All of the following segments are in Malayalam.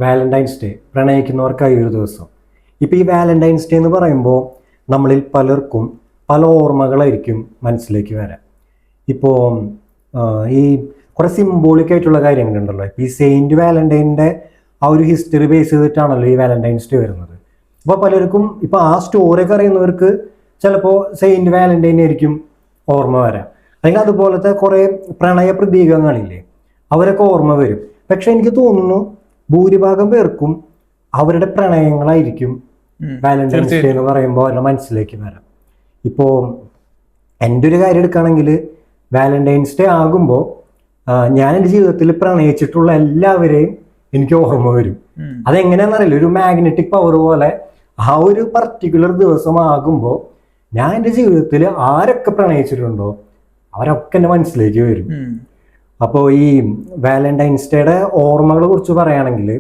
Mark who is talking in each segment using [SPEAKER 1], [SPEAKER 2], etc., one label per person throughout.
[SPEAKER 1] വാലന്റൈൻസ് ഡേ, പ്രണയിക്കുന്നവർക്കായി ഒരു ദിവസം. ഇപ്പോൾ ഈ വാലന്റൈൻസ് ഡേ എന്ന് പറയുമ്പോൾ നമ്മളിൽ പലർക്കും പല ഓർമ്മകളായിരിക്കും മനസ്സിലേക്ക് വരാം. ഇപ്പോൾ ഈ കുറേ സിംബോളിക് ആയിട്ടുള്ള കാര്യങ്ങളുണ്ടല്ലോ. ഇപ്പോൾ ഈ സെയിൻറ്റ് വാലന്റൈൻ്റെ ആ ഒരു ഹിസ്റ്ററി ബേസ് ചെയ്തിട്ടാണല്ലോ ഈ വാലന്റൈൻസ് ഡേ വരുന്നത്. അപ്പോൾ പലർക്കും ഇപ്പോൾ ആ സ്റ്റോറിയൊക്കെ അറിയുന്നവർക്ക് ചിലപ്പോൾ സെയിൻറ്റ് വാലന്റൈൻ ആയിരിക്കും ഓർമ്മ വരാം. അല്ലെങ്കിൽ അതുപോലത്തെ കുറേ പ്രണയ പ്രതീകങ്ങളില്ലേ, അവരൊക്കെ ഓർമ്മ വരും. പക്ഷെ എനിക്ക് തോന്നുന്നു ഭൂരിഭാഗം പേർക്കും അവരുടെ പ്രണയങ്ങളായിരിക്കും വാലന്റൈൻസ് ഡേ എന്ന് പറയുമ്പോൾ അവരുടെ മനസ്സിലേക്ക് വരാം. ഇപ്പോൾ എൻ്റെ ഒരു കാര്യം എടുക്കുകയാണെങ്കിൽ വാലന്റൈൻസ് ഡേ ആകുമ്പോൾ ഞാൻ എൻ്റെ ജീവിതത്തിൽ പ്രണയിച്ചിട്ടുള്ള എല്ലാവരെയും എനിക്ക് ഓർമ്മ വരും. അതെങ്ങനെയാണെന്നറിയില്ല, ഒരു മാഗ്നറ്റിക് പവർ പോലെ ആ ഒരു പർട്ടിക്കുലർ ദിവസമാകുമ്പോൾ ഞാൻ എൻ്റെ ജീവിതത്തിൽ ആരൊക്കെ പ്രണയിച്ചിട്ടുണ്ടോ അവരൊക്കെ എൻ്റെ മനസ്സിലേക്ക് വരും. അപ്പോൾ ഈ വാലന്റൈൻസ് ഡേയുടെ ഓർമ്മകളെ കുറിച്ച് പറയുകയാണെങ്കിൽ,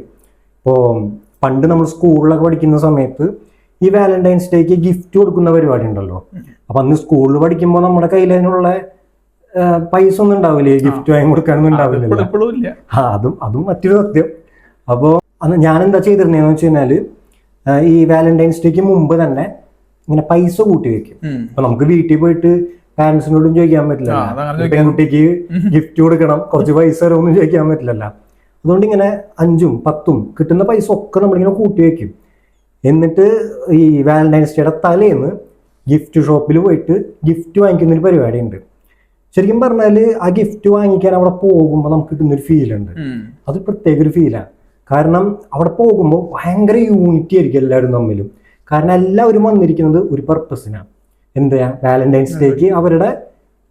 [SPEAKER 1] ഇപ്പോൾ പണ്ട് നമ്മൾ സ്കൂളിലൊക്കെ പഠിക്കുന്ന സമയത്ത് ഈ വാലന്റൈൻസ് ഡേക്ക് ഗിഫ്റ്റ് കൊടുക്കുന്ന പരിപാടി ഉണ്ടല്ലോ. അപ്പം അന്ന് സ്കൂളിൽ പഠിക്കുമ്പോൾ നമ്മുടെ കയ്യിൽ അതിനുള്ള പൈസ ഒന്നും ഉണ്ടാവില്ലേ, ഗിഫ്റ്റ് വാങ്ങി കൊടുക്കാനൊന്നും ഉണ്ടാവില്ല. അതും മറ്റൊരു സത്യം. അപ്പോൾ അന്ന് ഞാൻ എന്താ ചെയ്തിരുന്നതെന്ന് വെച്ച് കഴിഞ്ഞാൽ ഈ വാലന്റൈൻസ് ഡേക്ക് മുമ്പ് തന്നെ ഇങ്ങനെ പൈസ കൂട്ടി വെക്കും. അപ്പൊ നമുക്ക് വീട്ടിൽ പോയിട്ട് പാരന്റ്സിനോടും ചോദിക്കാൻ പറ്റില്ല, പെൺകുട്ടിക്ക് ഗിഫ്റ്റ് കൊടുക്കണം, കുറച്ച് പൈസ തരുമൊന്നും ചോദിക്കാൻ പറ്റില്ലല്ലോ. അതുകൊണ്ട് ഇങ്ങനെ 5ഉം 10ഉം കിട്ടുന്ന പൈസ ഒക്കെ നമ്മളിങ്ങനെ കൂട്ടി വെക്കും. എന്നിട്ട് ഈ വാലന്റൈൻസ് ഡേയുടെ തലേന്ന് ഗിഫ്റ്റ് ഷോപ്പിൽ പോയിട്ട് ഗിഫ്റ്റ് വാങ്ങിക്കുന്നൊരു പരിപാടി ഉണ്ട്. ശരിക്കും പറഞ്ഞാൽ ആ ഗിഫ്റ്റ് വാങ്ങിക്കാൻ അവിടെ പോകുമ്പോൾ നമുക്ക് കിട്ടുന്നൊരു ഫീലുണ്ട്. അത് പ്രത്യേക ഒരു ഫീലാണ്. കാരണം അവിടെ പോകുമ്പോൾ ഭയങ്കര യൂണിറ്റി ആയിരിക്കും എല്ലാവരും തമ്മിലും. കാരണം എല്ലാവരും വന്നിരിക്കുന്നത് ഒരു പർപ്പസിനാണ്. എന്താ, വാലന്റൈൻസ് ഡേക്ക് അവരുടെ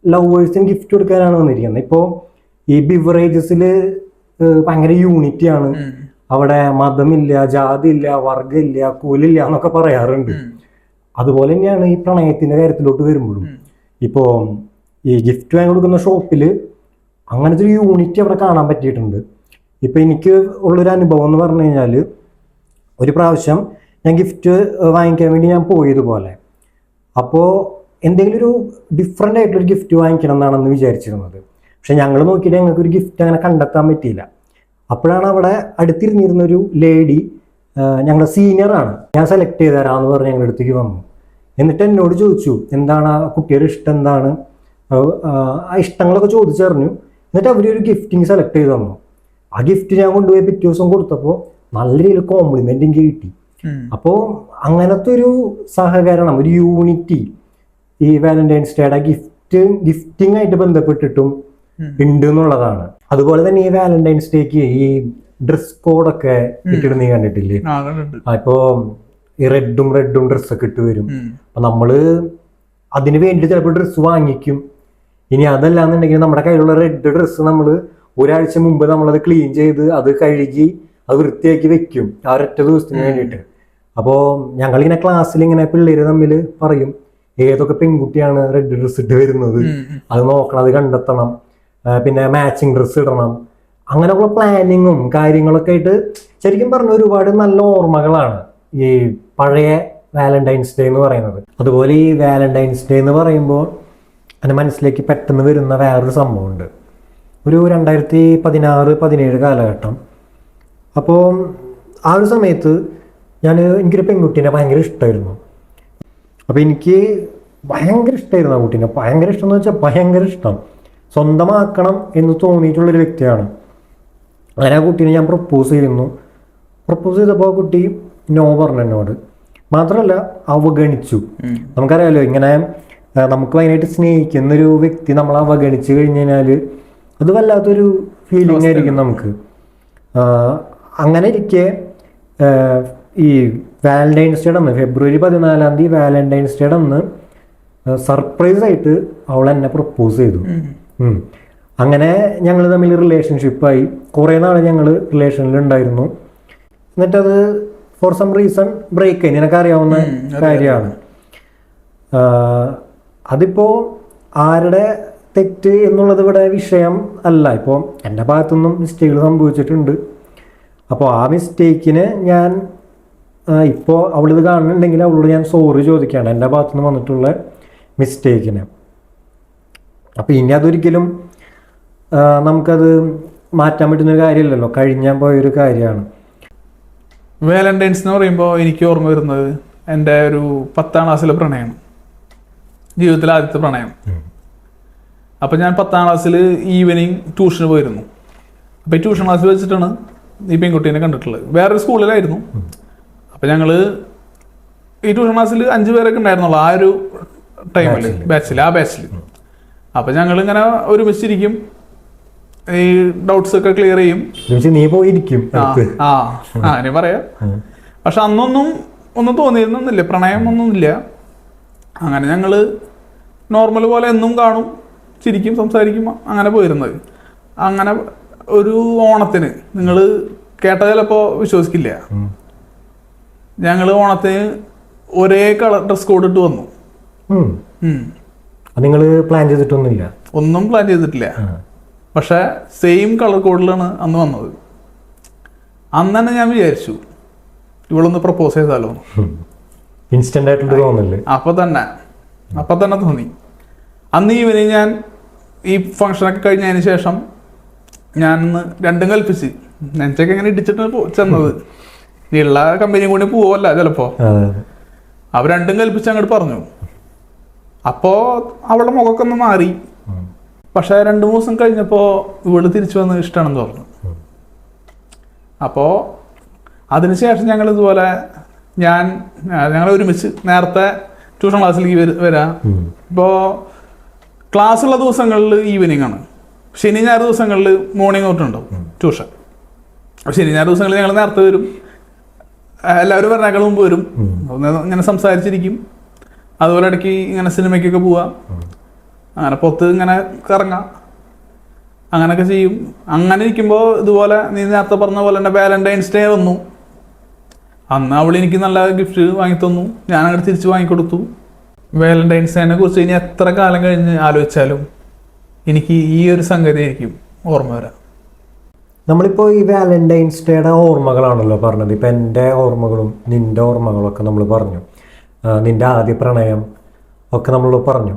[SPEAKER 1] ലവേഴ്സിന് ഗിഫ്റ്റ് കൊടുക്കാനാണ് വന്നിരിക്കുന്നത്. ഇപ്പോൾ ഈ ബിവറേജസിൽ ഭയങ്കര യൂണിറ്റിയാണ്. അവിടെ മതമില്ല, ജാതിയില്ല, വർഗ്ഗമില്ല, കൂലില്ല എന്നൊക്കെ പറയാറുണ്ട്. അതുപോലെ തന്നെയാണ് ഈ പ്രണയത്തിന്റെ കാര്യത്തിലോട്ട് വരുമ്പോഴും. ഇപ്പോൾ ഈ ഗിഫ്റ്റ് വാങ്ങി കൊടുക്കുന്ന ഷോപ്പിൽ അങ്ങനത്തെ ഒരു യൂണിറ്റി അവിടെ കാണാൻ പറ്റിയിട്ടുണ്ട്. ഇപ്പം എനിക്ക് ഉള്ളൊരു അനുഭവം എന്ന് പറഞ്ഞു കഴിഞ്ഞാൽ, ഒരു പ്രാവശ്യം ഞാൻ ഗിഫ്റ്റ് വാങ്ങിക്കാൻ വേണ്ടി ഞാൻ പോയതുപോലെ, അപ്പോൾ എന്തെങ്കിലും ഒരു ഡിഫറെൻ്റ് ആയിട്ടൊരു ഗിഫ്റ്റ് വാങ്ങിക്കണം എന്നാണെന്ന് വിചാരിച്ചിരുന്നത്. പക്ഷെ ഞങ്ങൾ നോക്കിയിട്ട് ഞങ്ങൾക്ക് ഒരു ഗിഫ്റ്റ് അങ്ങനെ കണ്ടെത്താൻ പറ്റിയില്ല. അപ്പോഴാണ് അവിടെ അടുത്തിരുന്നിരുന്നൊരു ലേഡി, ഞങ്ങളുടെ സീനിയറാണ്, ഞാൻ സെലക്ട് ചെയ്ത് തരാമെന്ന് പറഞ്ഞ് ഞങ്ങളുടെ അടുത്തേക്ക് വന്നു. എന്നിട്ട് എന്നോട് ചോദിച്ചു എന്താണ് ആ കുട്ടിയുടെ ഇഷ്ടം, എന്താണ് ആ ഇഷ്ടങ്ങളൊക്കെ ചോദിച്ചറിഞ്ഞു. എന്നിട്ട് അവരൊരു ഗിഫ്റ്റിങ് സെലക്ട് ചെയ്ത് തന്നു. ആ ഗിഫ്റ്റ് ഞാൻ കൊണ്ടുപോയി പിറ്റേ ദിവസം കൊടുത്തപ്പോൾ നല്ല രീതിയിൽ കോംപ്ലിമെന്റ് എനിക്ക് കിട്ടി. അപ്പോൾ അങ്ങനത്തെ ഒരു സഹകരണം, ഒരു യൂണിറ്റി ഈ വാലന്റൈൻസ് ഡേയുടെ ഗിഫ്റ്റിംഗ് ആയിട്ട് ബന്ധപ്പെട്ടിട്ടും ഉണ്ട് എന്നുള്ളതാണ്. അതുപോലെ തന്നെ ഈ വാലന്റൈൻസ് ഡേക്ക് ഈ ഡ്രസ് കോഡൊക്കെ ഇട്ടിട്ട് നീ കണ്ടിട്ടില്ലേ? ഇപ്പോ ഈ റെഡും ഡ്രസ്സൊക്കെ ഇട്ട് വരും. അപ്പൊ നമ്മള് അതിന് വേണ്ടിയിട്ട് ചിലപ്പോൾ ഡ്രസ്സ് വാങ്ങിക്കും. ഇനി അതല്ലാന്നുണ്ടെങ്കിൽ നമ്മുടെ കയ്യിലുള്ള റെഡ് ഡ്രസ്സ് നമ്മൾ ഒരാഴ്ച മുമ്പ് നമ്മളത് ക്ലീൻ ചെയ്ത് അത് കഴുകി അത് വൃത്തിയാക്കി വെക്കും ആ ഒരൊറ്റ ദിവസത്തിന് വേണ്ടിയിട്ട്. അപ്പോൾ ഞങ്ങളിങ്ങനെ ക്ലാസ്സിൽ ഇങ്ങനെ പിള്ളേര് തമ്മിൽ പറയും ഏതൊക്കെ പെൺകുട്ടിയാണ് റെഡ് ഡ്രസ്സ് ഇട്ട് വരുന്നത്, അത് നോക്കണം, അത് കണ്ടെത്തണം, പിന്നെ മാച്ചിങ് ഡ്രസ്സ് ഇടണം. അങ്ങനെയുള്ള പ്ലാനിങ്ങും കാര്യങ്ങളൊക്കെ ആയിട്ട് ശരിക്കും പറഞ്ഞ ഒരുപാട് നല്ല ഓർമ്മകളാണ് ഈ പഴയ വാലന്റൈൻസ് ഡേ എന്ന് പറയുന്നത്. അതുപോലെ ഈ വാലന്റൈൻസ് ഡേ എന്ന് പറയുമ്പോൾ എൻ്റെ മനസ്സിലേക്ക് പെട്ടെന്ന് വരുന്ന വേറൊരു സംഭവമുണ്ട്. ഒരു 2016-17 കാലഘട്ടം. അപ്പോൾ ആ ഒരു സമയത്ത് എനിക്കൊരു പെൺകുട്ടീനെ ഭയങ്കര ഇഷ്ടമായിരുന്നു. അപ്പോൾ എനിക്ക് ഭയങ്കര ഇഷ്ടമായിരുന്നു ആ കുട്ടീനെ. ഭയങ്കര ഇഷ്ടം എന്ന് വെച്ചാൽ ഭയങ്കര ഇഷ്ടം, സ്വന്തമാക്കണം എന്ന് തോന്നിയിട്ടുള്ളൊരു വ്യക്തിയാണ്. അങ്ങനെ ആ കുട്ടീനെ ഞാൻ പ്രപ്പോസ് ചെയ്തപ്പോൾ ആ കുട്ടി നോ പറഞ്ഞു എന്നോട്. മാത്രമല്ല അവഗണിച്ചു. നമുക്കറിയാലോ, ഇങ്ങനെ നമുക്ക് ഭയങ്കരമായിട്ട് സ്നേഹിക്കുന്നൊരു വ്യക്തി നമ്മൾ അവഗണിച്ചു കഴിഞ്ഞ് കഴിഞ്ഞാൽ അത് വല്ലാത്തൊരു ഫീലിംഗ് ആയിരിക്കും നമുക്ക്. അങ്ങനെ ഇരിക്കെ ഈ വാലന്റൈൻസ് ഡേയുടെ അന്ന്, ഫെബ്രുവരി 14 വാലന്റൈൻസ് ഡേയുടെ അന്ന് സർപ്രൈസ് ആയിട്ട് അവൾ എന്നെ പ്രപ്പോസ് ചെയ്തു. അങ്ങനെ ഞങ്ങൾ തമ്മിൽ റിലേഷൻഷിപ്പായി. കുറേ നാൾ ഞങ്ങൾ റിലേഷനിലുണ്ടായിരുന്നു. എന്നിട്ടത് ഫോർ സം റീസൺ ബ്രേക്ക് ആയി. നിനക്ക് അറിയാവുന്ന കാര്യമാണ്. അതിപ്പോൾ ആരുടെ തെറ്റ് എന്നുള്ളത് ഇവിടെ വിഷയം അല്ല. ഇപ്പോൾ എൻ്റെ ഭാഗത്തുനിന്നും മിസ്റ്റേക്കുകൾ സംഭവിച്ചിട്ടുണ്ട്. അപ്പോൾ ആ മിസ്റ്റേക്കിന് ഞാൻ ഇപ്പോൾ അവളിത് കാണുന്നുണ്ടെങ്കിൽ അവളോട് ഞാൻ സോറി ചോദിക്കുകയാണ് എൻ്റെ ഭാഗത്തുനിന്ന് വന്നിട്ടുള്ള മിസ്റ്റേക്കിന്. അപ്പോൾ ഇനി അതൊരിക്കലും നമുക്കത് മാറ്റാൻ പറ്റുന്നൊരു കാര്യമില്ലല്ലോ, കഴിഞ്ഞാൽ പോയൊരു കാര്യമാണ്.
[SPEAKER 2] വാലന്റൈൻസ് എന്ന് പറയുമ്പോൾ എനിക്ക് ഓർമ്മ വരുന്നത് എൻ്റെ ഒരു 10ാം ക്ലാസ്സിലെ പ്രണയമാണ്, ജീവിതത്തിലെ ആദ്യത്തെ പ്രണയം. അപ്പം ഞാൻ 10ാം ക്ലാസ്സിൽ ഈവനിങ് ട്യൂഷന് പോയിരുന്നു. അപ്പം ഈ ട്യൂഷൻ ക്ലാസ്സിൽ വെച്ചിട്ടാണ് ഈ പെൺകുട്ടീനെ കണ്ടിട്ടുള്ളത്. വേറൊരു സ്കൂളിലായിരുന്നു. അപ്പം ഞങ്ങൾ ഈ ട്യൂഷൻ ക്ലാസ്സിൽ 5 പേരൊക്കെ ഉണ്ടായിരുന്നുള്ളൂ ആ ഒരു ടൈമിൽ, ആ ബാച്ചിൽ. അപ്പം ഞങ്ങളിങ്ങനെ ഒരുമിച്ചിരിക്കും, ഈ ഡൗട്ട്സ് ഒക്കെ ക്ലിയർ ചെയ്യും.
[SPEAKER 1] നീ പോയിരിക്കും
[SPEAKER 2] അങ്ങനെ പറയാം. പക്ഷെ അന്നൊന്നും ഒന്നും തോന്നിയിരുന്നില്ല, പ്രണയം ഒന്നുമില്ല. അങ്ങനെ ഞങ്ങൾ നോർമൽ പോലെ എന്നും കാണും, ചിരിക്കും, സംസാരിക്കും, അങ്ങനെ പോയിരുന്നത്. അങ്ങനെ ഒരു ഓണത്തിന്, നിങ്ങൾ കേട്ട ചിലപ്പോൾ വിശ്വസിക്കില്ല, ഞങ്ങൾ ഓണത്തിന് ഒരേ കളർ ഡ്രസ് കോഡ് ഇട്ട് വന്നു.
[SPEAKER 1] നിങ്ങൾ പ്ലാൻ ചെയ്തിട്ടൊന്നുമില്ല?
[SPEAKER 2] ഒന്നും പ്ലാൻ ചെയ്തിട്ടില്ല. പക്ഷെ സെയിം കളർ കോഡിലാണ് അന്ന് വന്നത്. അന്ന് തന്നെ ഞാൻ വിചാരിച്ചു ഇവളൊന്ന് പ്രപ്പോസ് ചെയ്താലോ.
[SPEAKER 1] ഇൻസ്റ്റന്റ് ആയിട്ട് തോന്നില്ലേ?
[SPEAKER 2] അപ്പൊ തന്നെ തോന്നി. അന്ന് ഈവനിങ് ഞാൻ ഈ ഫംഗ്ഷനൊക്കെ കഴിഞ്ഞതിന് ശേഷം ഞാൻ രണ്ടും കൽപ്പിച്ച്, നെഞ്ചൊക്കെ ഇങ്ങനെ ഇടിച്ചിട്ട് ചെന്നത്, ഉള്ള കമ്പനി കൂടി പോവല്ല ചിലപ്പോ. അവർ രണ്ടും കൽപ്പിച്ച് അങ്ങോട്ട് പറഞ്ഞു. അപ്പോ അവളുടെ മുഖമൊക്കെ ഒന്ന് മാറി. പക്ഷെ 2-3 ദിവസം കഴിഞ്ഞപ്പോൾ ഇവള് തിരിച്ചു വന്ന് ഇഷ്ടമാണെന്ന് പറഞ്ഞു. അപ്പോൾ അതിനുശേഷം ഞങ്ങൾ ഇതുപോലെ ഞങ്ങൾ ഒരുമിച്ച് നേരത്തെ ട്യൂഷൻ ക്ലാസ്സിലേക്ക് വരാം. ഇപ്പോൾ ക്ലാസ്സുള്ള ദിവസങ്ങളിൽ ഈവനിങ് ആണ്, ശനി ഞായർ ദിവസങ്ങളിൽ മോർണിംഗ് തൊട്ടുണ്ടാവും ട്യൂഷൻ. ശനി ഞായർ ദിവസങ്ങളിൽ ഞങ്ങൾ നേരത്തെ വരും, എല്ലാവരും പറഞ്ഞേക്കാൾ മുമ്പ് വരും, ഇങ്ങനെ സംസാരിച്ചിരിക്കും. അതുപോലെ ഇടയ്ക്ക് ഇങ്ങനെ സിനിമയ്ക്കൊക്കെ പോവാം, അങ്ങനെ പുറത്ത് ഇങ്ങനെ കറങ്ങാം, അങ്ങനെയൊക്കെ ചെയ്യും. അങ്ങനെ ഇരിക്കുമ്പോൾ ഇതുപോലെ നീ നേരത്തെ പറഞ്ഞ പോലെ തന്നെ വാലന്റൈൻസ് ഡേ വന്നു. അന്ന് അവൾ എനിക്ക് നല്ല ഗിഫ്റ്റ് വാങ്ങിത്തന്നു, ഞാൻ അങ്ങോട്ട് തിരിച്ച് വാങ്ങിക്കൊടുത്തു. വാലന്റൈൻസ് ഡേനെ കുറിച്ച് ഇനി എത്ര കാലം കഴിഞ്ഞ് ആലോചിച്ചാലും എനിക്ക് ഈ ഒരു സംഗതി ആയിരിക്കും ഓർമ്മ വരാം.
[SPEAKER 1] നമ്മളിപ്പോൾ ഈ വാലന്റൈൻസ് ഡേയുടെ ഓർമ്മകളാണല്ലോ പറഞ്ഞത്. ഇപ്പം എൻ്റെ ഓർമ്മകളും നിൻ്റെ ഓർമ്മകളൊക്കെ നമ്മൾ പറഞ്ഞു, നിൻ്റെ ആദ്യ പ്രണയം ഒക്കെ നമ്മൾ പറഞ്ഞു.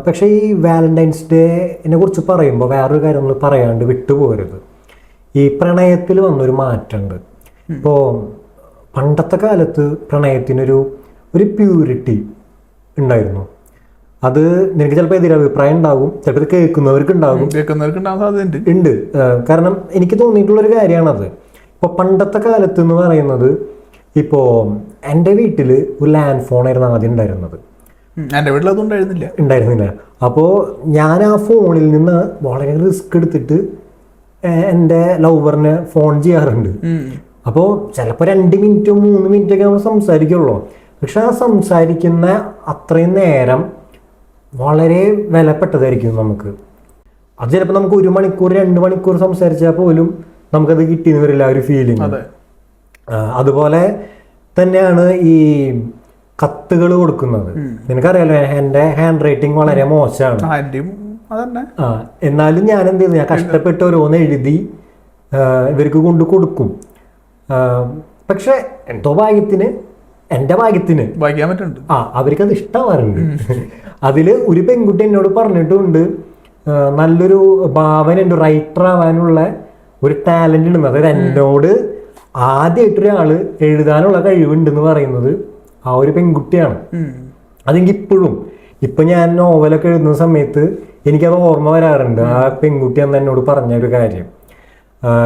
[SPEAKER 1] പക്ഷേ ഈ വാലന്റൈൻസ് ഡേനെ കുറിച്ച് പറയുമ്പോൾ വേറൊരു കാര്യം നമ്മൾ പറയാണ്ട് വിട്ടുപോകരുത്. ഈ പ്രണയത്തിൽ വന്നൊരു മാറ്റമുണ്ട്. ഇപ്പോൾ പണ്ടത്തെ കാലത്ത് പ്രണയത്തിനൊരു പ്യൂരിറ്റി ഉണ്ടായിരുന്നു. അത് നിനക്ക് ചിലപ്പോൾ എതിരഭിപ്രായം ഉണ്ടാകും, ചിലപ്പോൾ ഇത് കേൾക്കുന്നവർക്ക് ഉണ്ട്. കാരണം എനിക്ക് തോന്നിയിട്ടുള്ളൊരു കാര്യമാണത്. ഇപ്പോൾ പണ്ടത്തെ കാലത്ത് എന്ന് പറയുന്നത്, ഇപ്പോൾ എൻ്റെ വീട്ടിൽ ഒരു ലാൻഡ് ഫോണായിരുന്നു ആദ്യം ഉണ്ടായിരുന്നത്.
[SPEAKER 2] എൻ്റെ വീട്ടിൽ അതും
[SPEAKER 1] ഉണ്ടായിരുന്നില്ല. അപ്പോൾ ഞാൻ ആ ഫോണിൽ നിന്ന് വളരെ റിസ്ക് എടുത്തിട്ട് എൻ്റെ ലവറിനെ ഫോൺ ചെയ്യാറുണ്ട്. അപ്പോൾ ചിലപ്പോൾ 2 മിനിറ്റോ 3 മിനിറ്റൊക്കെ നമ്മൾ സംസാരിക്കുള്ളൂ. പക്ഷെ ആ സംസാരിക്കുന്ന അത്രയും നേരം വളരെ വിലപ്പെട്ടതായിരിക്കും നമുക്ക്. അത് ചിലപ്പോൾ നമുക്ക് 1 മണിക്കൂർ 2 മണിക്കൂർ സംസാരിച്ചാൽ പോലും നമുക്കത് കിട്ടിയെന്ന് വരില്ല, ഒരു ഫീലിംഗ്. അതുപോലെ തന്നെയാണ് ഈ കത്തുകൾ കൊടുക്കുന്നത്. നിനക്കറിയാലോ എൻ്റെ ഹാൻഡ് റൈറ്റിംഗ് വളരെ മോശമാണ്. എന്നാലും ഞാൻ എന്ത് ചെയ്തു, ഞാൻ കഷ്ടപ്പെട്ട് ഓരോന്ന് എഴുതി ഇവർക്ക് കൊണ്ട് കൊടുക്കും. പക്ഷെ എന്തോ ഭാഗ്യത്തിന്, എൻ്റെ ഭാഗ്യത്തിന് അവർക്കത് ഇഷ്ടമാവാറുണ്ട്. അതില് ഒരു പെൺകുട്ടി എന്നോട് പറഞ്ഞിട്ടുണ്ട്, നല്ലൊരു ഭാവനുണ്ട്, റൈറ്റർ ആവാനുള്ള ഒരു ടാലന്റ് ഉണ്ട്. അതായത് എന്നോട് ആദ്യമായിട്ടൊരാള് എഴുതാനുള്ള കഴിവുണ്ടെന്ന് പറയുന്നത് ആ ഒരു പെൺകുട്ടിയാണ്. അതെനിക്ക് ഇപ്പൊ ഞാൻ നോവലൊക്കെ എഴുതുന്ന സമയത്ത് എനിക്കത് ഓർമ്മ വരാറുണ്ട്, ആ പെൺകുട്ടി അന്ന് എന്നോട് പറഞ്ഞ ഒരു കാര്യം.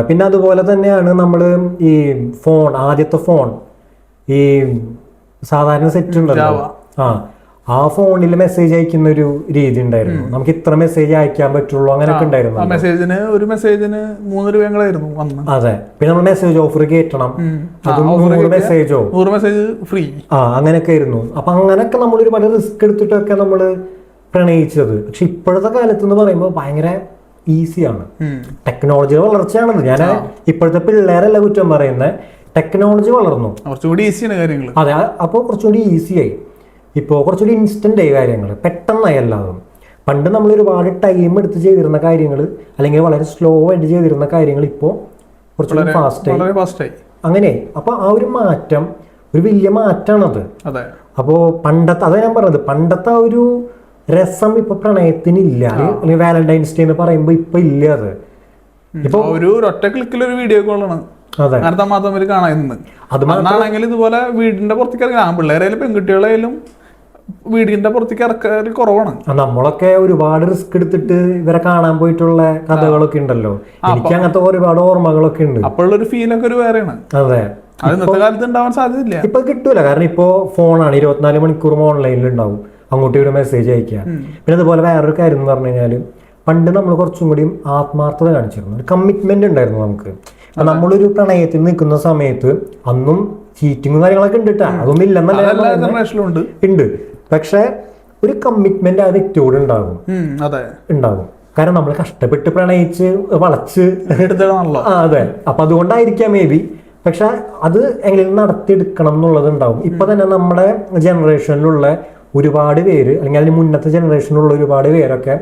[SPEAKER 1] പിന്നെ അതുപോലെ തന്നെയാണ് നമ്മൾ ഈ ഫോൺ, ആദ്യത്തെ ഫോൺ, ഈ സാധാരണ സെറ്റ് ഉണ്ടല്ലോ, ആ ഫോണിൽ മെസ്സേജ് അയക്കുന്ന ഒരു രീതി ഉണ്ടായിരുന്നു. നമുക്ക് ഇത്ര മെസ്സേജ് അയക്കാൻ പറ്റുള്ളൂ, അങ്ങനെയൊക്കെ ഉണ്ടായിരുന്നു.
[SPEAKER 2] ഒരു മെസ്സേജിന് 3 രൂപയായിരുന്നു.
[SPEAKER 1] അതെ. പിന്നെ നമ്മൾ മെസ്സേജ് ഓഫർ കയറ്റണം, അതും 100 മെസ്സേജോ
[SPEAKER 2] 100 മെസ്സേജ് ഫ്രീ,
[SPEAKER 1] അങ്ങനെയൊക്കെ ആയിരുന്നു. അപ്പൊ അങ്ങനെയൊക്കെ നമ്മൾ ഒരുപാട് റിസ്ക് എടുത്തിട്ടൊക്കെ നമ്മൾ പ്രണയിച്ചത്. പക്ഷെ ഇപ്പോഴത്തെ കാലത്ത് എന്ന് പറയുമ്പോൾ ഭയങ്കര ഈസിയാണ്. ടെക്നോളജിയുടെ വളർച്ചയാണത്. ഞാൻ ഇപ്പോഴത്തെ പിള്ളേരല്ല കുറ്റം പറയുന്നത്, ടെക്നോളജി വളർന്നു,
[SPEAKER 2] കുറച്ചുകൂടി ഈസിയാണ് കാര്യങ്ങൾ.
[SPEAKER 1] അതെ, അപ്പോൾ കുറച്ചുകൂടി ഈസിയായി. ഇപ്പോൾ കുറച്ചുകൂടി ഇൻസ്റ്റന്റ് ആയി കാര്യങ്ങൾ, പെട്ടെന്നായി എല്ലാതും. പണ്ട് നമ്മൾ ഒരുപാട് ടൈം എടുത്ത് ചെയ്തിരുന്ന കാര്യങ്ങൾ, അല്ലെങ്കിൽ വളരെ സ്ലോ ആയിട്ട് ചെയ്തിരുന്ന കാര്യങ്ങൾ ഇപ്പോൾ കുറച്ചുകൂടി ഫാസ്റ്റായി. അങ്ങനെ അപ്പോൾ ആ ഒരു മാറ്റം ഒരു വലിയ മാറ്റമാണത്. അപ്പോൾ പണ്ടത്തെ, അതാ ഞാൻ പറഞ്ഞത്, പണ്ടത്തെ ആ ഒരു രസം ഇപ്പൊ പ്രണയത്തിനില്ല. വാലന്റൈൻസ് ഡേ എന്ന് പറയുമ്പോൾ ഇപ്പൊ ഇല്ല. അത് ഇപ്പൊ
[SPEAKER 2] ഒരു ഒറ്റ ക്ലിക്കിൽ ഒരു വീഡിയോ കോളാണ്.
[SPEAKER 1] അതെ.
[SPEAKER 2] അങ്ങനെ തമ്മിൽ കാണാൻ നിന്ന്.
[SPEAKER 1] അത്
[SPEAKER 2] അന്നാണെങ്കിൽ ഇതുപോലെ വീടിന്റെ പുറത്തേക്ക് ഇറങ്ങി ആൺപിള്ളേരായാലും പെൺകുട്ടികളായാലും വീടിന്റെ പുറത്തേക്ക് ഇറക്കൽ കുറവാണ്.
[SPEAKER 1] നമ്മളൊക്കെ ഒരുപാട് റിസ്ക് എടുത്തിട്ട് ഇവരെ കാണാൻ പോയിട്ടുള്ള കഥകളൊക്കെ ഉണ്ടല്ലോ. എനിക്ക് അങ്ങനത്തെ ഒരുപാട് ഓർമ്മകളൊക്കെ ഉണ്ട്.
[SPEAKER 2] അപ്പോഴുള്ളൊരു ഫീലൊക്കെ ഒരു വേറെയാണ്.
[SPEAKER 1] അതെ,
[SPEAKER 2] അത് ഇന്നത്തെ കാലത്ത് ഉണ്ടാവാൻ സാധ്യതയില്ല.
[SPEAKER 1] ഇപ്പൊ കിട്ടൂല. കാരണം ഇപ്പോ ഫോണാണ്, 24 മണിക്കൂറും ഓൺലൈനിൽ ഉണ്ടാവും, അങ്ങോട്ടും ഒരു മെസ്സേജ് അയക്കുക. പിന്നെ അതുപോലെ വേറൊരു കാര്യം എന്ന് പറഞ്ഞു കഴിഞ്ഞാൽ, പണ്ട് നമ്മൾ കുറച്ചും കൂടി ആത്മാർത്ഥത കാണിച്ചിരുന്നു, ഒരു കമ്മിറ്റ്മെന്റ് ഉണ്ടായിരുന്നു നമുക്ക്. നമ്മളൊരു പ്രണയത്തിൽ നിൽക്കുന്ന സമയത്ത് അന്നും ചീറ്റിങ്ങും കാര്യങ്ങളൊക്കെ ഉണ്ട് കേട്ടോ, അതൊന്നും ഇല്ലെന്നല്ല, ഉണ്ട്. പക്ഷെ ഒരു കമ്മിറ്റ്മെന്റ് ആ വ്യക്തിയോട് ഉണ്ടാകും. കാരണം നമ്മൾ കഷ്ടപ്പെട്ട് പ്രണയിച്ച് വളച്ച്
[SPEAKER 2] എടുത്തതാണല്ലോ.
[SPEAKER 1] അതെ, അപ്പൊ അതുകൊണ്ടായിരിക്കാം മേ ബി. പക്ഷെ അത് എങ്ങനെ നടത്തിയെടുക്കണം എന്നുള്ളത് ഉണ്ടാവും. ഇപ്പൊ തന്നെ നമ്മുടെ ജനറേഷനിലുള്ള ഒരുപാട് പേര്, അല്ലെങ്കിൽ അതിന് മുന്നത്തെ ജനറേഷനിലുള്ള ഒരുപാട് പേരൊക്കെ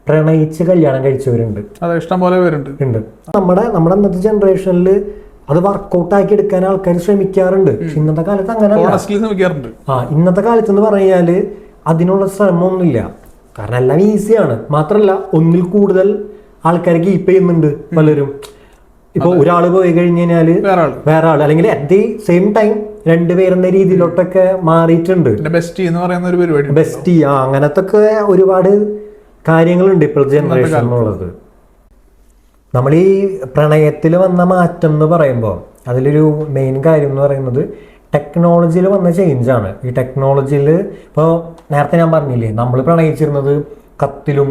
[SPEAKER 1] പ്രണയിച്ച് കല്യാണം കഴിച്ചവരുണ്ട്.
[SPEAKER 2] ഇഷ്ടംപോലെ പേരുണ്ട്.
[SPEAKER 1] നമ്മുടെ അന്നത്തെ ജനറേഷനിൽ അത് വർക്കൗട്ട് ആക്കി എടുക്കാൻ ആൾക്കാർ ശ്രമിക്കാറുണ്ട്. പക്ഷെ ഇന്നത്തെ കാലത്ത് അങ്ങനെ ഇന്നത്തെ കാലത്ത് എന്ന് പറഞ്ഞാല് അതിനുള്ള ശ്രമമൊന്നുമില്ല. കാരണം എല്ലാം ഈസിയാണ്. മാത്രല്ല ഒന്നിൽ കൂടുതൽ ആൾക്കാരെ കീപ്പ് ചെയ്യുന്നുണ്ട് പലരും. ഇപ്പൊ ഒരാൾ പോയി കഴിഞ്ഞു കഴിഞ്ഞാല് വേറെ ആള്, അല്ലെങ്കിൽ അറ്റ് ദി സെയിം ടൈം രണ്ടുപേരെന്ന രീതിയിലോട്ടൊക്കെ മാറിയിട്ടുണ്ട്.
[SPEAKER 2] ബെസ്റ്റി എന്ന് പറയുന്ന ഒരു പരിപാടി,
[SPEAKER 1] ബെസ്റ്റി, അങ്ങനത്തെ ഒരുപാട് കാര്യങ്ങളുണ്ട് ഇപ്പോഴത്തെ ജനറേഷനിലുള്ളത്. നമ്മൾ ഈ പ്രണയത്തിൽ വന്ന മാറ്റം എന്ന് പറയുമ്പോൾ അതിലൊരു മെയിൻ കാര്യം എന്ന് പറയുന്നത് ടെക്നോളജിയിൽ വന്ന ചേഞ്ചാണ്. ഈ ടെക്നോളജിയിൽ ഇപ്പോൾ നേരത്തെ ഞാൻ പറഞ്ഞില്ലേ, നമ്മൾ പ്രണയിച്ചിരുന്നത് കത്തിലും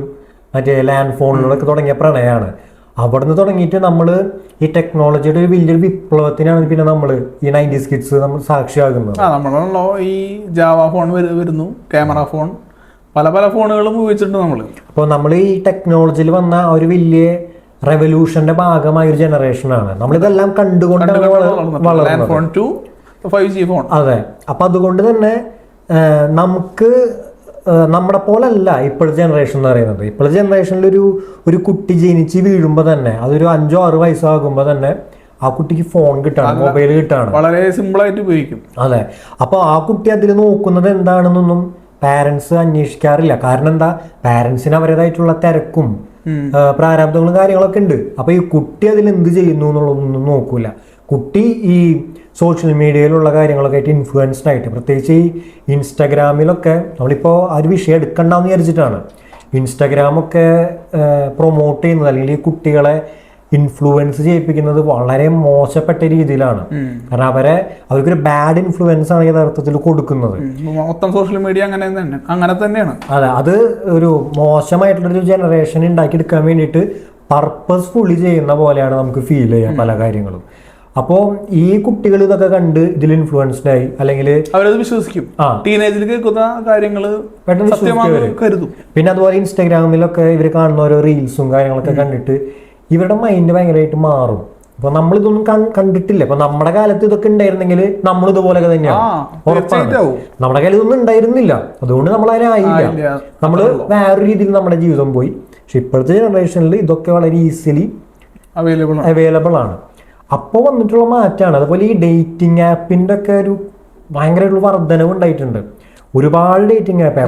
[SPEAKER 1] മറ്റേ ലാൻഡ് ഫോണിലൂടെയൊക്കെ തുടങ്ങിയ പ്രണയമാണ്. അവിടെ നിന്ന് തുടങ്ങിയിട്ട് നമ്മൾ ഈ ടെക്നോളജിയുടെ ഒരു വലിയൊരു വിപ്ലവത്തിനാണ് പിന്നെ നമ്മൾ ഈ 90s കിഡ്സ് നമ്മൾ സാക്ഷിയാകുന്നത്.
[SPEAKER 2] നമ്മളാണല്ലോ ഈ ജാവ ഫോൺ വരുന്നു, ക്യാമറ ഫോൺ, പല പല ഫോണുകളും ഉപയോഗിച്ചിട്ടുണ്ട് നമ്മൾ. അപ്പോൾ
[SPEAKER 1] നമ്മൾ ഈ ടെക്നോളജിയിൽ വന്ന ഒരു വലിയ റെവല്യൂഷന്റെ ഭാഗമായ ഒരു ജനറേഷനാണ്. നമ്മളിതെല്ലാം കണ്ടുകൊണ്ടാണ് വളർന്നത്. അതെ, അപ്പൊ അതുകൊണ്ട് തന്നെ നമുക്ക് നമ്മുടെ പോലല്ല ഇപ്പോഴത്തെ ജനറേഷൻ എന്ന് പറയുന്നത്. ഇപ്പോഴത്തെ ജനറേഷനിൽ ഒരു കുട്ടി ജനിച്ച് വീഴുമ്പോൾ തന്നെ അതൊരു 5-6 വയസ്സാകുമ്പോൾ തന്നെ ആ കുട്ടിക്ക് ഫോൺ കിട്ടാണ്, മൊബൈൽ കിട്ടാണ്,
[SPEAKER 2] വളരെ സിമ്പിൾ ആയിട്ട് ഉപയോഗിക്കും.
[SPEAKER 1] അതെ, അപ്പൊ ആ കുട്ടി അതിൽ നോക്കുന്നത് എന്താണെന്നൊന്നും പാരന്റ്സ് അന്വേഷിക്കാറില്ല. കാരണം എന്താ, പാരന്റ്സിന് അവരുടേതായിട്ടുള്ള തിരക്കും പ്രാരാബ്ദങ്ങളും കാര്യങ്ങളൊക്കെ ഉണ്ട്. അപ്പൊ ഈ കുട്ടി അതിൽ എന്ത് ചെയ്യുന്നു എന്നുള്ളതൊന്നും നോക്കൂല. കുട്ടി ഈ സോഷ്യൽ മീഡിയയിലുള്ള കാര്യങ്ങളൊക്കെ ആയിട്ട് ഇൻഫ്ലുവൻസ്ഡ് ആയിട്ട്, പ്രത്യേകിച്ച് ഈ ഇൻസ്റ്റാഗ്രാമിലൊക്കെ, നമ്മളിപ്പോൾ ആ ഒരു വിഷയം എടുക്കണ്ടെന്ന് വിചാരിച്ചിട്ടാണ് ഇൻസ്റ്റാഗ്രാമൊക്കെ പ്രൊമോട്ട് ചെയ്യുന്നത്, അല്ലെങ്കിൽ ഈ കുട്ടികളെ ഇൻഫ്ലുവൻസ് ചെയ്യിപ്പിക്കുന്നത് വളരെ മോശപ്പെട്ട രീതിയിലാണ്. കാരണം അവർക്കൊരു ബാഡ് ഇൻഫ്ലുവൻസ് ആണ് യഥാർത്ഥത്തിൽ കൊടുക്കുന്നത്.
[SPEAKER 2] മൊത്തം സോഷ്യൽ മീഡിയ അങ്ങനെ തന്നെയാണ്.
[SPEAKER 1] അതെ, അത് ഒരു മോശമായിട്ടുള്ളൊരു ജനറേഷൻ ഉണ്ടാക്കിയെടുക്കാൻ വേണ്ടിയിട്ട് പർപ്പസ്ഫുള്ളി ചെയ്യുന്ന പോലെയാണ് നമുക്ക് ഫീൽ ചെയ്യുക പല കാര്യങ്ങളും. അപ്പോൾ ഈ കുട്ടികൾ ഇതൊക്കെ കണ്ട് ഇതിൽ ഇൻഫ്ലുവൻസ്ഡ് ആയി, അല്ലെങ്കിൽ
[SPEAKER 2] അവരത് വിശ്വസിക്കും. ടീനേജിൽ കേൾക്കുന്ന കാര്യങ്ങൾ കരുതും.
[SPEAKER 1] പിന്നെ അതുപോലെ ഇൻസ്റ്റാഗ്രാമിലൊക്കെ ഇവർ കാണുന്ന ഓരോ റീൽസും കാര്യങ്ങളൊക്കെ കണ്ടിട്ട് ഇവരുടെ മൈൻഡ് ഭയങ്കരമായിട്ട് മാറും. അപ്പൊ നമ്മളിതൊന്നും കണ്ടിട്ടില്ല. അപ്പൊ നമ്മുടെ കാലത്ത് ഇതൊക്കെ ഉണ്ടായിരുന്നെങ്കിൽ നമ്മൾ ഇതുപോലെയൊക്കെ തന്നെയാണ്, ഉറപ്പാണ്. നമ്മുടെ കാലത്ത് ഇതൊന്നും ഉണ്ടായിരുന്നില്ല, അതുകൊണ്ട് നമ്മൾ അതിനായില്ല. നമ്മൾ വേറൊരു രീതിയിൽ നമ്മുടെ ജീവിതം പോയി. പക്ഷെ ഇപ്പോഴത്തെ ജനറേഷനിൽ ഇതൊക്കെ വളരെ ഈസിലി അവൈലബിൾ ആണ്. അപ്പോൾ വന്നിട്ടുള്ള മാറ്റമാണ്. അതുപോലെ ഈ ഡേറ്റിംഗ് ആപ്പിന്റെ ഒക്കെ ഒരു ഭയങ്കരമായിട്ടുള്ള വർധനവ് ഉണ്ടായിട്ടുണ്ട്. ഒരുപാട് ഡേറ്റിംഗ് ആപ്പ്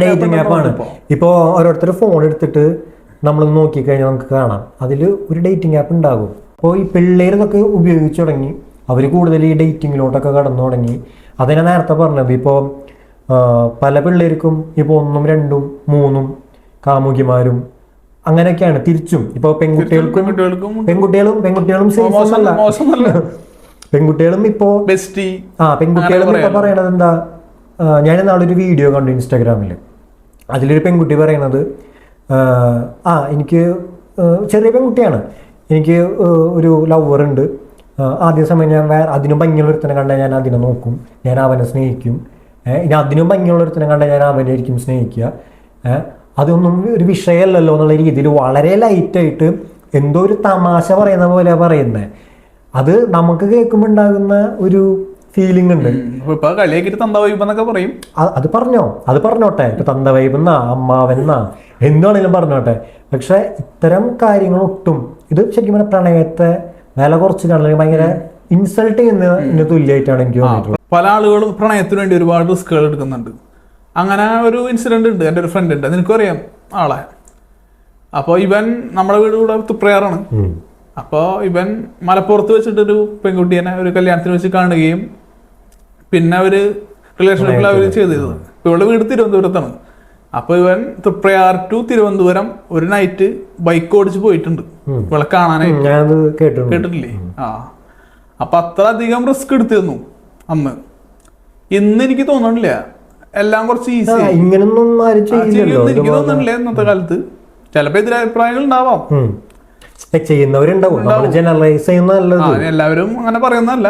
[SPEAKER 1] ഡേറ്റിംഗ് ആപ്പാണ്. ഇപ്പോൾ ഓരോരുത്തർ ഫോൺ എടുത്തിട്ട് നമ്മൾ നോക്കിക്കഴിഞ്ഞാൽ നമുക്ക് കാണാം അതിൽ ഒരു ഡേറ്റിംഗ് ആപ്പ് ഉണ്ടാകും. അപ്പോൾ ഈ പിള്ളേരൊക്കെ ഉപയോഗിച്ച് തുടങ്ങി, അവർ കൂടുതൽ ഈ ഡേറ്റിങ്ങിലോട്ടൊക്കെ കടന്നു തുടങ്ങി. അതിനെ നേരത്തെ പറഞ്ഞത്, ഇപ്പോൾ പല പിള്ളേർക്കും ഇപ്പോൾ 1, 2, 3 കാമുകിമാരും അങ്ങനെയൊക്കെയാണ്. തിരിച്ചും ഇപ്പോൾ പെൺകുട്ടികളും ഇപ്പോൾ പെൺകുട്ടികളും ഇപ്പൊ പറയണത് എന്താ, ഞാൻ നാളൊരു വീഡിയോ കണ്ടു ഇൻസ്റ്റാഗ്രാമിൽ. അതിലൊരു പെൺകുട്ടി പറയണത്, എനിക്ക് ചെറിയ പെൺകുട്ടിയാണ്, എനിക്ക് ഒരു ലവർ ഉണ്ട്, ആദ്യ സമയം ഞാൻ അതിനും ഭംഗിയുള്ള ഒരുത്തനെ കണ്ടാൽ ഞാൻ അതിനെ നോക്കും, ഞാൻ അവനെ സ്നേഹിക്കും, ഇനി അതിനും ഭംഗിയുള്ള ഒരുത്തനെ കണ്ടാൽ ഞാൻ അവനായിരിക്കും സ്നേഹിക്കുക, അതൊന്നും ഒരു വിഷയമല്ലല്ലോ എന്നുള്ള രീതിയിൽ വളരെ ലൈറ്റായിട്ട് എന്തോ ഒരു തമാശ പറയുന്ന പോലെ പറയുന്നത്. അത് നമുക്ക് കേൾക്കുമ്പോൾ ഉണ്ടാകുന്ന ഒരു ഫീലിംഗ് ഉണ്ട്. അത് പറഞ്ഞോട്ടെ, ഇപ്പൊ തന്ത വൈബെന്നാ അമ്മാവെന്നാ എന്താണെങ്കിലും പറഞ്ഞോട്ടെ. പക്ഷെ ഇത്തരം കാര്യങ്ങൾ ഒട്ടും, ഇത് ശരിക്കും പറഞ്ഞാൽ പ്രണയത്തെ വില കുറച്ച് കാണുന്നത് ഭയങ്കര ഇൻസൾട്ട് ചെയ്യുന്നതിന് തുല്യമായിട്ടാണ് എനിക്ക് തോന്നിയിട്ടുള്ളത്.
[SPEAKER 2] പല ആളുകളും പ്രണയത്തിന് വേണ്ടി ഒരുപാട് റിസ്കുകൾ എടുക്കുന്നുണ്ട്. അങ്ങനെ ഒരു ഇൻസിഡന്റ് ഉണ്ട്. എൻ്റെ ഒരു ഫ്രണ്ട് ഉണ്ട്, നിനക്കും അറിയാം ആളെ. അപ്പോൾ ഇവൻ നമ്മുടെ വീട് കൂടെ തുപ്രയാറാണ്. അപ്പോൾ ഇവൻ മലപ്പുറത്ത് വെച്ചിട്ടൊരു പെൺകുട്ടീനെ ഒരു കല്യാണത്തിന് വെച്ച് കാണുകയും പിന്നെ അവര് റിലേഷൻഷിപ്പിൽ അവർ ചെയ്തത്. ഇവളുടെ വീട് തിരുവനന്തപുരത്താണ്. അപ്പോൾ ഇവൻ തൃപ്രയാർ ടു തിരുവനന്തപുരം ഒരു നൈറ്റ് ബൈക്ക് ഓടിച്ച് പോയിട്ടുണ്ട് ഇവളെ കാണാനായിട്ട്. കേട്ടിട്ടില്ലേ? ആ, അപ്പൊ അത്ര അധികം റിസ്ക് എടുത്തിരുന്നു അന്ന്. ഇന്ന് എനിക്ക് തോന്നണില്ല, എല്ലാം കുറച്ച് ഈസി.
[SPEAKER 1] ഇങ്ങനൊന്നും
[SPEAKER 2] എനിക്ക് തോന്നണില്ല ഇന്നത്തെ കാലത്ത്. ചിലപ്പോ എതിരഭിപ്രായങ്ങൾ ഉണ്ടാവാം,
[SPEAKER 1] ചെയ്യുന്നവരുണ്ടാവും. ജനറലൈസ് ചെയ്യുന്നതല്ല,
[SPEAKER 2] എല്ലാവരും അങ്ങനെ പറയുന്നതല്ല.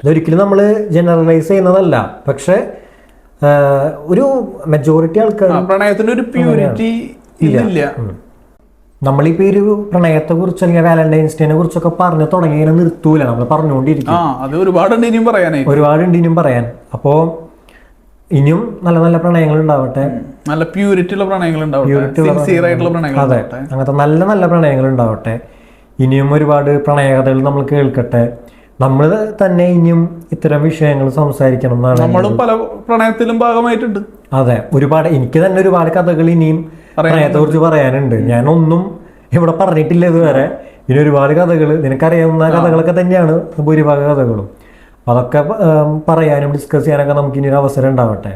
[SPEAKER 1] ഇതൊരിക്കലും നമ്മൾ ജനറലൈസ് ചെയ്യുന്നതല്ല. പക്ഷെ ഒരു മെജോറിറ്റി ആൾക്കാർ
[SPEAKER 2] പ്രണയത്തിന്റെ ഒരു പ്യൂരിറ്റി ഇല്ല.
[SPEAKER 1] നമ്മളിപ്പോ ഈ ഒരു പ്രണയത്തെ കുറിച്ച് അല്ലെങ്കിൽ വാലന്റൈൻസ് ഡേനെ കുറിച്ചൊക്കെ പറഞ്ഞു തുടങ്ങിയ നിർത്തൂല, നമ്മൾ പറഞ്ഞുകൊണ്ടിരിക്കും.
[SPEAKER 2] ഒരുപാടുണ്ട്
[SPEAKER 1] ഇനിയും പറയാൻ. അപ്പോ ഇനിയും നല്ല നല്ല പ്രണയങ്ങൾ ഉണ്ടാവട്ടെ,
[SPEAKER 2] നല്ല പ്യൂരിറ്റി ഉള്ള പ്രണയങ്ങൾ ഉണ്ടാവട്ടെ,
[SPEAKER 1] അതെ, അങ്ങനത്തെ നല്ല നല്ല പ്രണയങ്ങൾ ഉണ്ടാവട്ടെ. ഇനിയും ഒരുപാട് പ്രണയകഥകൾ നമ്മൾ കേൾക്കട്ടെ. നമ്മൾ തന്നെ ഇനിയും ഇത്തരം വിഷയങ്ങൾ സംസാരിക്കണം എന്നാണ്.
[SPEAKER 2] നമ്മളും പല പ്രണയത്തിലും ഭാഗമായിട്ടുണ്ട്.
[SPEAKER 1] അതെ, ഒരുപാട്. എനിക്ക് തന്നെ ഒരുപാട് കഥകൾ ഇനിയും പ്രണയത്തെ കുറിച്ച് പറയാനുണ്ട്. ഞാനൊന്നും ഇവിടെ പറഞ്ഞിട്ടില്ല ഇതുവരെ. ഇനി ഒരുപാട് കഥകൾ, നിനക്കറിയാവുന്ന കഥകളൊക്കെ തന്നെയാണ് ഭൂരിഭാഗ കഥകളും. അതൊക്കെ പറയാനും ഡിസ്കസ് ചെയ്യാനൊക്കെ നമുക്ക് ഇനി ഒരു അവസരം ഉണ്ടാവട്ടെ.